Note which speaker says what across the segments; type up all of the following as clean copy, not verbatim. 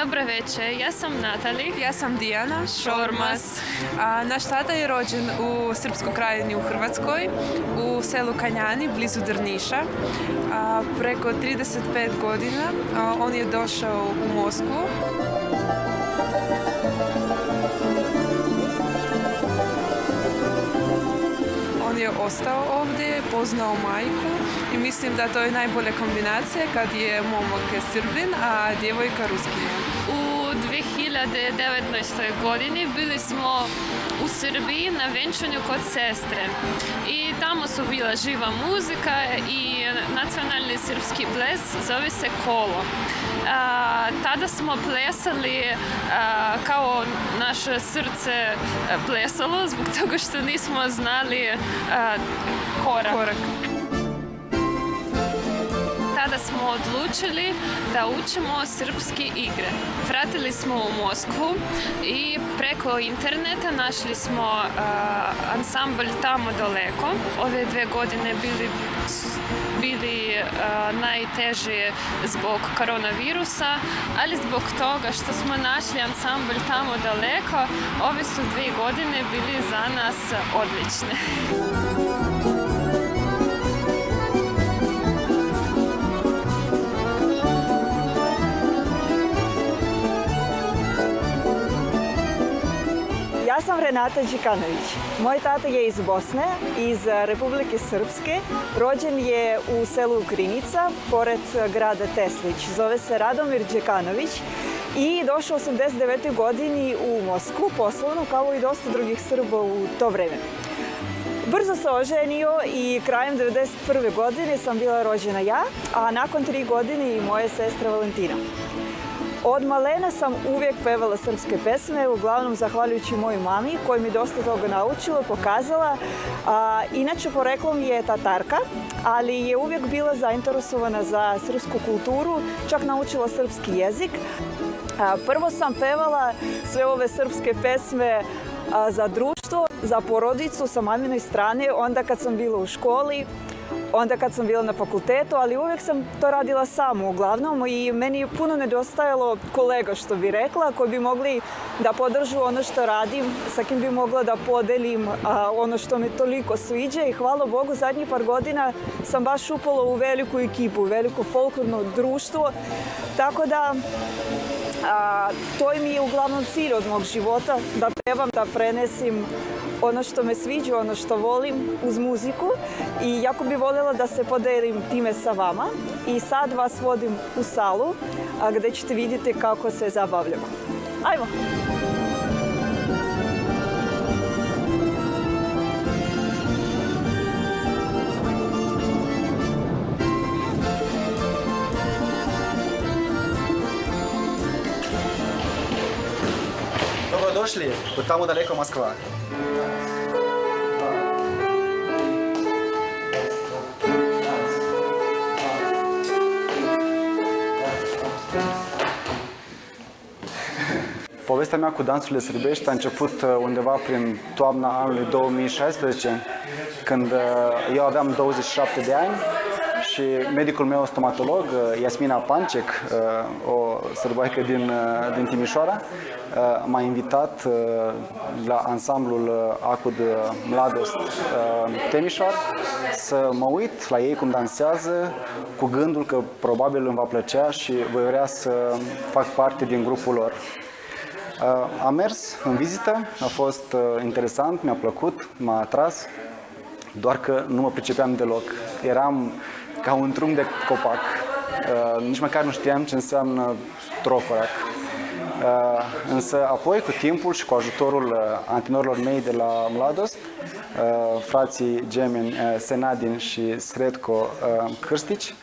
Speaker 1: Dobro večer, ja sam Natali.
Speaker 2: Ja sam Dijana Šormas. Naš tata je rođen u Srpskoj krajini u Hrvatskoj, u selu Kanjani, blizu Drniša. Preko 35 godina on je došao u Moskvu. On je ostao ovdje, poznao majku i mislim da to je najbolja kombinacija kad je momak Srbin, a djevojka Ruskinja.
Speaker 1: U 2019. godini bili smo u Srbiji na venčanju kod sestre i tamo su bila živa muzika i nacionalni srpski ples, zove se kolo. Tada smo plesali kao naše srce plesalo zbog toga što nismo znali korak. Tada smo odlučili da učimo srpske igre. Vratili smo u Moskvu i preko interneta našli smo ansambl Tamo daleko. Ove 2 godine bili najteže zbog koronavirusa, ali zbog toga što smo našli ansambl Tamo daleko, ove su 2 godine bili za nas odlične.
Speaker 3: Ja sam Renata Đikanović. Moj tata je iz Bosne, iz Republike Srpske. Rođen je u selu Krinica, pored grada Teslić. Zove se Radomir Đekanović i došao u 89. godini u Moskvu poslovno, kao i dosta drugih Srba u to vreme. Brzo se oženio i krajem 91. godine sam bila rođena ja, a nakon 3 godine i moja sestra Valentina. Od malena sam uvijek pevala srpske pesme, uglavnom zahvaljujući mojoj mami koja mi dosta toga naučila, pokazala. Inače, poreklom je Tatarka, ali je uvijek bila zainteresovana za srpsku kulturu, čak naučila srpski jezik. Prvo sam pevala sve ove srpske pesme za društvo, za porodicu sa maminoj strane, onda kad sam bila u školi, onda kad sam bila na fakultetu, ali uvijek sam to radila sama uglavnom i meni je puno nedostajalo kolega, što bi rekla, koji bi mogli da podržu ono što radim, sa kim bi mogla da podelim ono što me toliko sviđa i hvala Bogu, zadnjih par godina sam baš upala u veliku ekipu, veliko folklorno društvo, tako da to mi je uglavnom cilj od mog života, da pevam, da prenesim ono što me sviđa, ono što volim uz muziku i jako bih voljela da se podelim time sa vama. I sad vas vodim u salu gdje ćete vidjeti kako se zabavljamo. Ajmo!
Speaker 4: Dobrodošli u Tamo daleko Moskva. Povestea mea cu dansurile sârbești a început undeva prin toamna anului 2016, când eu aveam 27 de ani și medicul meu stomatolog, Iasmina Pancec, o sârboaică din Timișoara, m-a invitat la ansamblul Acud Mladost Temișoar să mă uit la ei cum dansează, cu gândul că probabil îmi va plăcea și voi vrea să fac parte din grupul lor. Am mers în vizită, a fost interesant, mi-a plăcut, m-a atras, doar că nu mă pricepeam deloc. Eram ca un trunchi de copac, nici măcar nu știam ce înseamnă trocorac. Însă apoi, cu timpul și cu ajutorul antrenorilor mei de la Mladost, frații gemeni Senadin și Sredko Cârstici,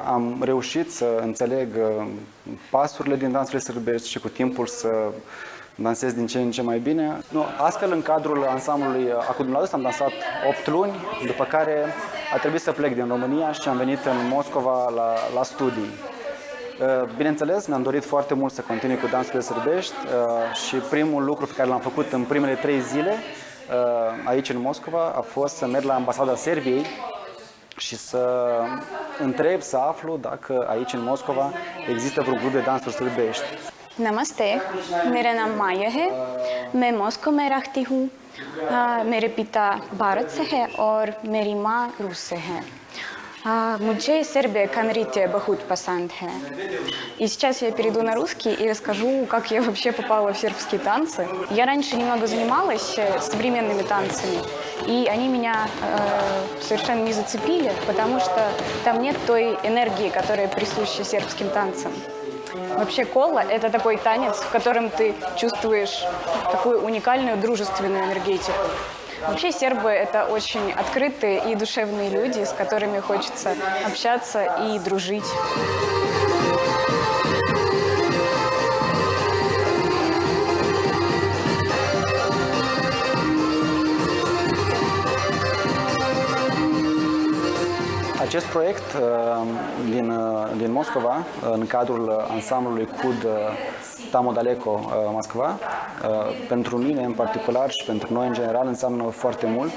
Speaker 4: am reușit să înțeleg pasurile din dansurile sârbești și cu timpul să dansez din ce în ce mai bine. Astfel, în cadrul ansamblului Acud Mladost am dansat 8 luni, după care a trebuit să plec din România și am venit în Moscova la studii. Bineînțeles, mi-am dorit foarte mult să continui cu dansurile sârbești și primul lucru pe care l-am făcut în primele 3 zile aici în Moscova a fost să merg la ambasada Serbiei și să întreb, să aflu dacă aici în Moscova există vreun grup de dansuri sârbești.
Speaker 5: नमस्ते, मेरा नाम माया है। मैं मॉस्को में रहती हूँ। मेरे पिता भारत से हैं और मेरी माँ रूस से हैं। मुझे сербия का нритье बहुत пасанд है. И сейчас я перейду на русский и расскажу, как я вообще попала в сербские танцы. Я раньше немного занималась современными танцами, и они меня совершенно не зацепили, потому что там нет той энергии, которая присуща сербским танцам. Вообще кола – это такой танец, в котором ты чувствуешь такую уникальную дружественную энергетику. Вообще сербы – это очень открытые и душевные люди, с которыми хочется общаться и дружить.
Speaker 4: Acest proiect din Moscova, în cadrul ansamblului CUD Tamo Daleko Moscova, pentru mine în particular și pentru noi în general înseamnă foarte mult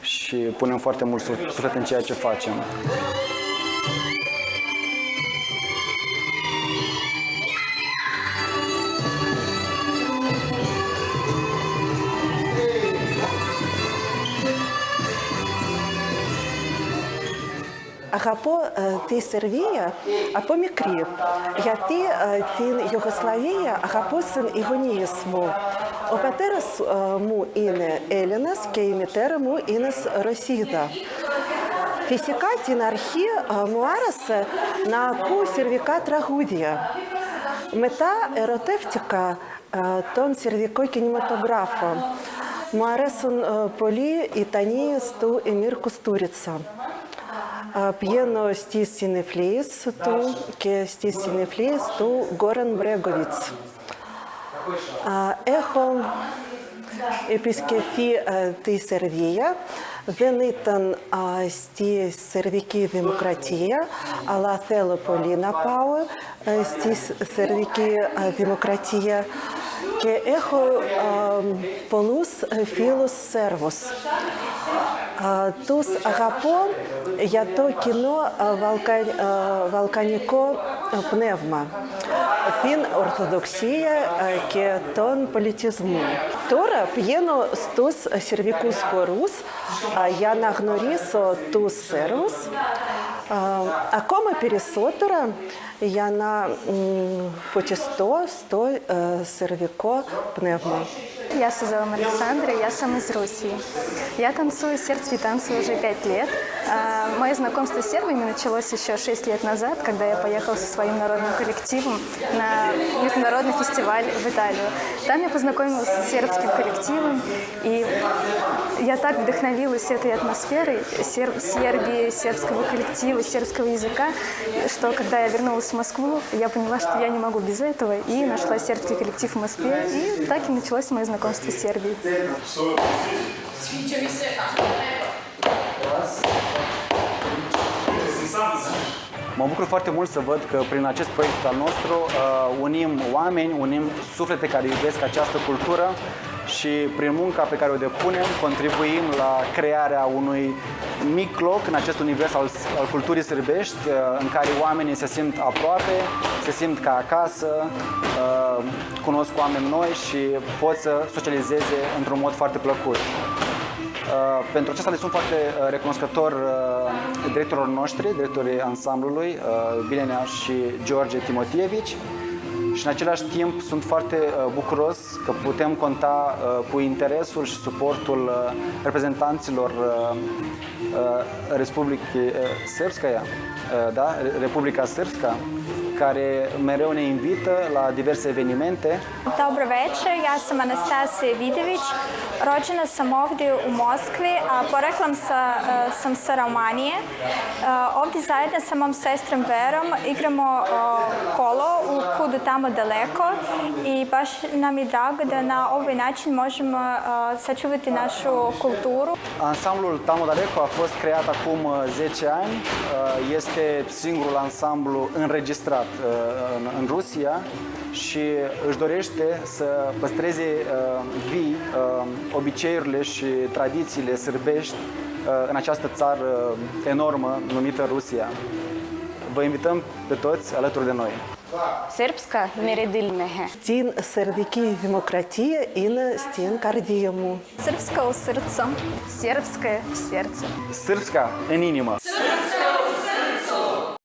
Speaker 4: și punem foarte mult suflet în ceea ce facem.
Speaker 6: Αγαπώ τη Σερβία από μικρή, γιατί την Ιουγκοσλαβία αγαπούσαν οι γονείς μου. Ο πατέρας μου είναι Έλληνας και η μητέρα μου είναι Ρωσίδα. Φυσικά την αρχή μου άρεσε να ακούω σερβικά τραγούδια. Μετά ερωτεύτηκα τον σερβικό κινηματογράφο. Μου αρέσουν πολύ οι ταινίες του Εμίρ Κουστούριца. Pieno στις συννεφλίες του και στις συννεφλίες του Γκόραν Μπρέγκοβιτς. Έχω επισκεφθεί τη Σερβία, δεν ήταν στη Σερβική Δημοκρατία, αλλά θέλω πολύ να πάω στη Σερβική Δημοκρατία και έχω πολλούς φίλους Σέρβους. Τους αγαπώ για το κοινό βαλκανικό πνεύμα, την Ορθοδοξία και τον πολιτισμό. Τώρα πηγαίνω στους σερβικούς χορούς για να γνωρίσω τους Σέρβους, ακόμα περισσότερα για να почувствую στο сервико пневмо.
Speaker 5: Я Сазова Александра, я сам из Руси. Я танцую сербские танцы уже 5 лет. Мое знакомство с сербами началось еще 6 лет назад, когда я поехала со своим народным коллективом на международный фестиваль в Италию. Там я познакомилась с сербским коллективом, и я так вдохновилась этой атмосферой Сербии, сербского коллектива, сербского языка, что когда я вернулась в Москву, я поняла, что я не могу без этого, и нашла сербский коллектив в Москве, и так и началось мое знакомство с Сербией.
Speaker 4: Mă bucur foarte mult să văd că prin acest proiect al nostru unim oameni, unim suflete care iubesc această cultură și prin munca pe care o depunem contribuim la crearea unui mic loc în acest univers al culturii sârbești în care oamenii se simt aproape, se simt ca acasă, cunosc oameni noi și pot să socializeze într-un mod foarte plăcut. Pentru aceasta le sunt foarte recunoscător directorilor noștri, directorii ansamblului, Bilenea și George Timotievici, și în același timp sunt foarte bucuros că putem conta cu interesul și suportul reprezentanților Republicii Srpskaya, da? Republica Srpska, care mereu ne invită la diverse evenimente.
Speaker 7: Dobro večer, ja sam Anastasija Vidević, rođena sam ovdje u Moskvi, a poreklom sam sa Romanije. Ovdje zajedno sa mom sestrom Verom igramo kolo u Kudu Tamo Daleko i baš nam je drago da na ovaj način možemo sačuvati našu kulturu.
Speaker 4: Ansamblul Tamo Daleko a fost creat acum 10 ani, este singurul ansamblu înregistrat în Rusia și își dorește să păstreze vii obiceiurile și tradițiile sârbești în această țară enormă numită Rusia. Vă invităm pe toți alături de noi.
Speaker 5: Srpska neredilmehe.
Speaker 6: Din srpski demokratije in stin kardijemu.
Speaker 7: Srpska u srcu.
Speaker 5: Srpske srce.
Speaker 4: Srpska în inimă!